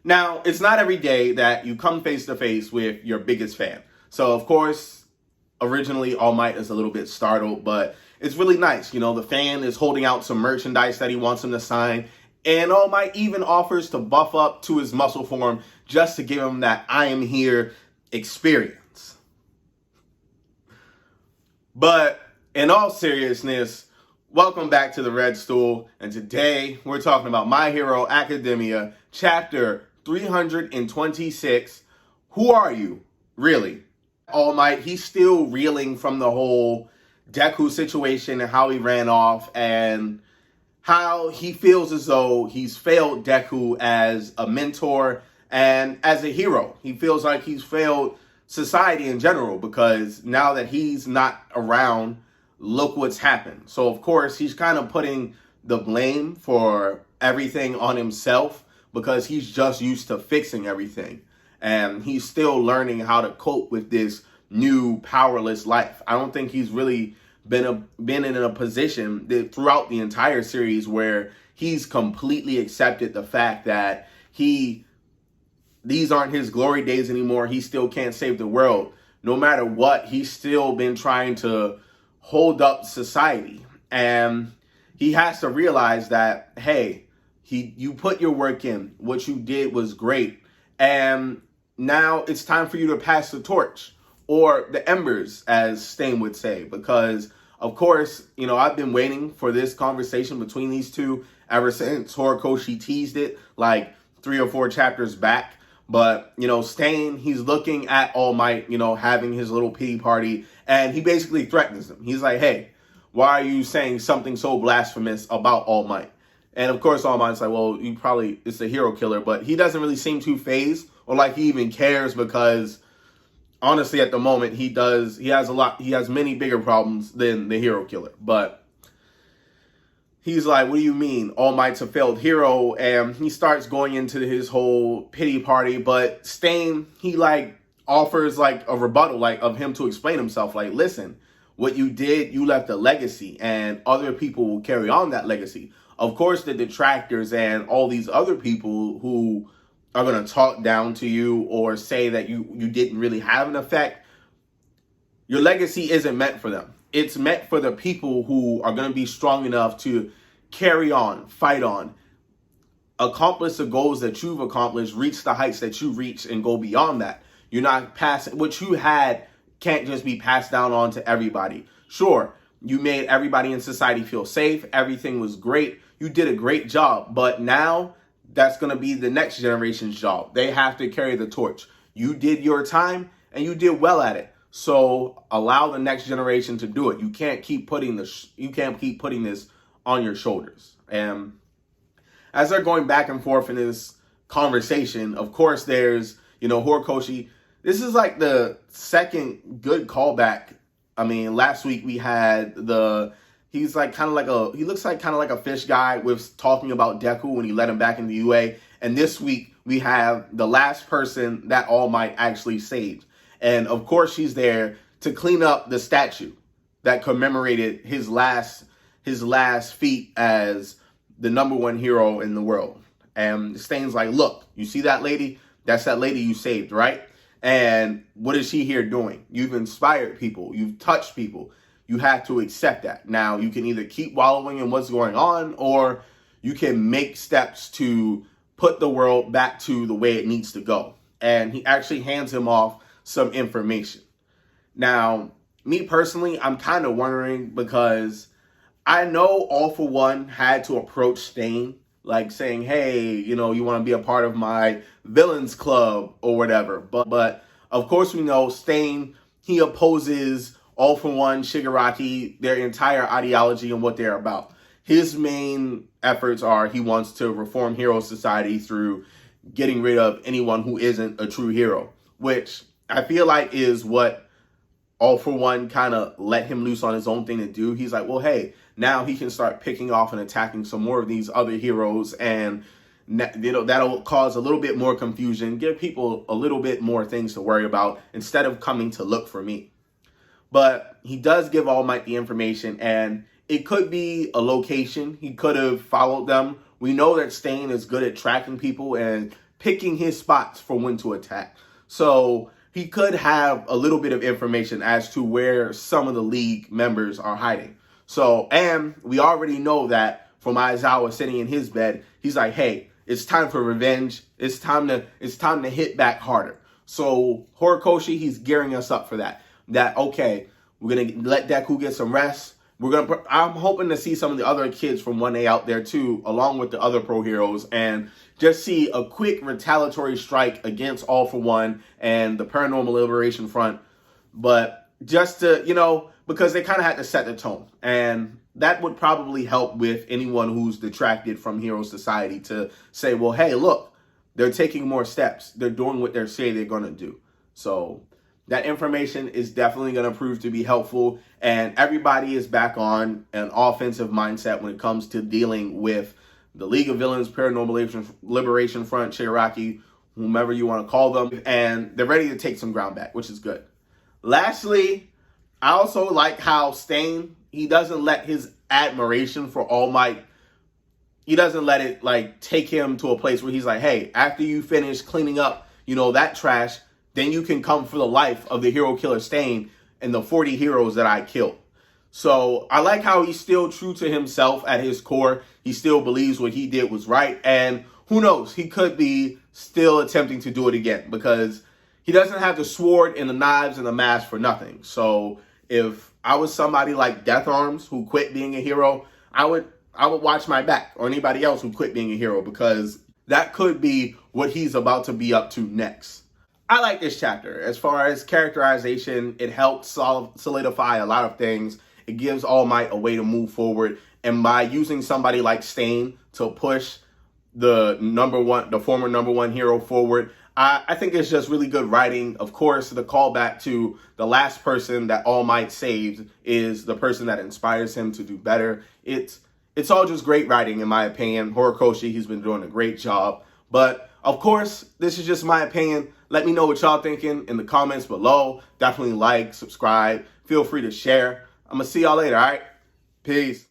Now, it's not every day that you come face to face with your biggest fan. So, of course, originally All Might is a little bit startled, but it's really nice. You know, the fan is holding out some merchandise that he wants him to sign. And All Might even offers to buff up to his muscle form just to give him that I am here experience. But in all seriousness, welcome back to the Red Stool. And today we're talking about My Hero Academia, chapter 326. Who are you, really? All Might, he's still reeling from the whole Deku situation and how he ran off and how he feels as though he's failed Deku as a mentor and as a hero. He feels like he's failed society in general because now that he's not around, look what's happened. So, of course, he's kind of putting the blame for everything on himself because he's just used to fixing everything. And he's still learning how to cope with this new powerless life. I don't think he's really been in a position that throughout the entire series where he's completely accepted the fact that these aren't his glory days anymore. He still can't save the world. No matter what, he's still been trying to hold up society. And he has to realize that, hey, you put your work in. What you did was great. And now it's time for you to pass the torch, or the embers, as Stain would say, because, of course, you know, I've been waiting for this conversation between these two ever since Horikoshi teased it like 3 or 4 chapters back. But, you know, Stain, he's looking at All Might, you know, having his little pity party, and he basically threatens him. He's like, hey, why are you saying something so blasphemous about All Might? And, of course, All Might's like, well, it's a hero killer, but he doesn't really seem too fazed or like he even cares because, honestly, at the moment, he has many bigger problems than the hero killer. But he's like, what do you mean? All Might's a failed hero. And he starts going into his whole pity party. But Stain, he like offers like a rebuttal, like of him to explain himself. Like, listen, what you did, you left a legacy and other people will carry on that legacy. Of course, the detractors and all these other people who are going to talk down to you or say that you didn't really have an effect, your legacy isn't meant for them. It's meant for the people who are going to be strong enough to carry on, fight on, accomplish the goals that you've accomplished, reach the heights that you reach, and go beyond that. You're not passing what you had can't just be passed down on to everybody. Sure, you made everybody in society feel safe. Everything was great. You did a great job. But now that's going to be the next generation's job. They have to carry the torch. You did your time and you did well at it. So allow the next generation to do it. You can't keep putting this on your shoulders. And as they're going back and forth in this conversation, of course, there's, you know, Horikoshi. This is like the second good callback. I mean, last week we had he looks like kind of like a fish guy with talking about Deku when he let him back in the UA. And this week we have the last person that All Might actually saved. And of course she's there to clean up the statue that commemorated his last feat as the #1 hero in the world. And Stain's like, look, you see that lady? That's that lady you saved, right? And what is she here doing? You've inspired people. You've touched people. You have to accept that. Now, you can either keep wallowing in what's going on, or you can make steps to put the world back to the way it needs to go. And he actually hands him off some information. Now, me personally, I'm kind of wondering because I know All For One had to approach Stain, like saying, hey, you know, you want to be a part of my villains club or whatever. But of course, we know Stain, he opposes All For One, Shigaraki, their entire ideology and what they're about. His main efforts are he wants to reform hero society through getting rid of anyone who isn't a true hero, which I feel like is what All For One kind of let him loose on his own thing to do. He's like, well, hey, now he can start picking off and attacking some more of these other heroes, and you know, that'll cause a little bit more confusion, give people a little bit more things to worry about instead of coming to look for me. But he does give All Might the information, and it could be a location. He could have followed them. We know that Stain is good at tracking people and picking his spots for when to attack. So he could have a little bit of information as to where some of the league members are hiding. So, and we already know that from Aizawa sitting in his bed, he's like, hey, it's time for revenge. It's time to hit back harder. So Horikoshi, he's gearing us up for that. That, okay, we're going to let Deku get some rest. I'm hoping to see some of the other kids from 1A out there too, along with the other pro heroes, and just see a quick retaliatory strike against All for One and the Paranormal Liberation Front. But just to, because they kind of had to set the tone. And that would probably help with anyone who's detracted from Hero Society to say, well, hey, look, they're taking more steps. They're doing what they say they're going to do. So that information is definitely going to prove to be helpful. And everybody is back on an offensive mindset when it comes to dealing with the League of Villains, Paranormal Liberation Front, Shigaraki, whomever you want to call them. And they're ready to take some ground back, which is good. Lastly, I also like how Stain, he doesn't let his admiration for All Might, he doesn't let it take him to a place where he's like, hey, after you finish cleaning up, that trash, then you can come for the life of the hero killer Stain and the 40 heroes that I killed. So I like how he's still true to himself at his core. He still believes what he did was right. And who knows, he could be still attempting to do it again, because he doesn't have the sword and the knives and the mask for nothing. So if I was somebody like Death Arms who quit being a hero, I would watch my back, or anybody else who quit being a hero, because that could be what he's about to be up to next. I like this chapter. As far as characterization, it helps solidify a lot of things. It gives All Might a way to move forward. And by using somebody like Stain to push the former number one hero forward, I think it's just really good writing. Of course, the callback to the last person that All Might saved is the person that inspires him to do better. It's all just great writing, in my opinion. Horikoshi, he's been doing a great job. But, of course, this is just my opinion. Let me know what y'all thinking in the comments below. Definitely like, subscribe. Feel free to share. I'm going to see y'all later, all right? Peace.